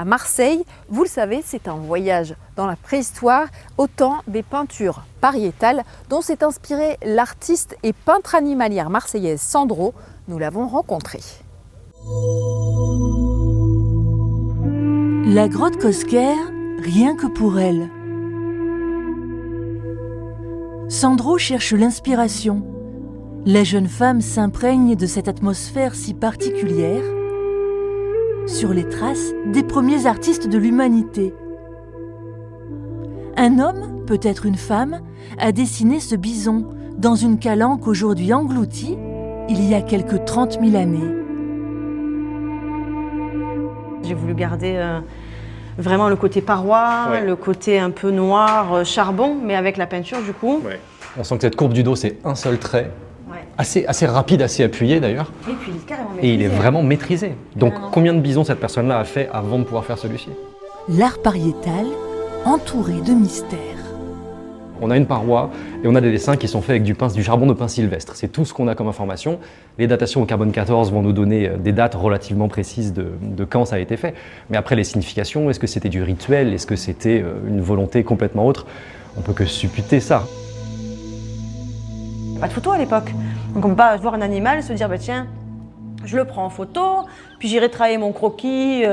À Marseille, vous le savez, c'est un voyage dans la préhistoire, au temps des peintures pariétales dont s'est inspirée l'artiste et peintre animalière marseillaise Sandro. Nous l'avons rencontrée. La grotte Cosquer, rien que pour elle. Sandro cherche l'inspiration. La jeune femme s'imprègne de cette atmosphère si particulière, sur les traces des premiers artistes de l'humanité. Un homme, peut-être une femme, a dessiné ce bison dans une calanque aujourd'hui engloutie il y a quelques 30 000 années. J'ai voulu garder vraiment le côté paroi, Ouais. le côté un peu noir, charbon, mais avec la peinture du coup. Ouais. On sent que cette courbe du dos, c'est un seul trait, Ouais. assez rapide, assez appuyé d'ailleurs, Et puis il est carrément et il est maîtrisé. vraiment maîtrisé. Donc Carrément. combien de bisons cette personne-là a fait avant de pouvoir faire celui-ci? L'art pariétal entouré de mystères. On a une paroi et on a des dessins qui sont faits avec du charbon de pin sylvestre. C'est tout ce qu'on a comme information. Les datations au carbone 14 vont nous donner des dates relativement précises de quand ça a été fait. Mais après, les significations, est-ce que c'était du rituel? Est-ce que c'était une volonté complètement autre? On peut que supputer ça. Pas de photo à l'époque. Donc on ne peut pas voir un animal et se dire bah, tiens, je le prends en photo, puis j'irai travailler mon croquis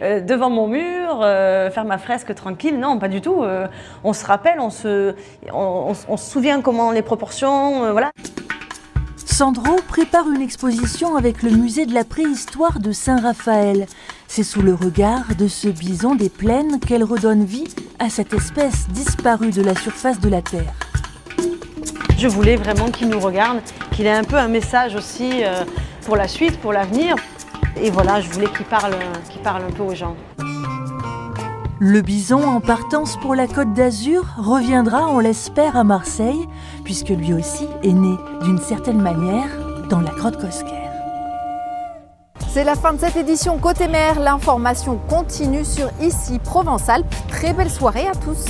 devant mon mur, faire ma fresque tranquille. Non, pas du tout. On se rappelle, on se souvient comment les proportions, voilà. Sandro prépare une exposition avec le musée de la préhistoire de Saint-Raphaël. C'est sous le regard de ce bison des plaines qu'elle redonne vie à cette espèce disparue de la surface de la Terre. Je voulais vraiment qu'il nous regarde, qu'il ait un peu un message aussi pour la suite, pour l'avenir. Et voilà, je voulais qu'il parle un peu aux gens. Le bison en partance pour la Côte d'Azur reviendra, on l'espère, à Marseille, puisque lui aussi est né d'une certaine manière dans la grotte Cosquer. C'est la fin de cette édition Côté Mer. L'information continue sur Ici Provence-Alpes. Très belle soirée à tous.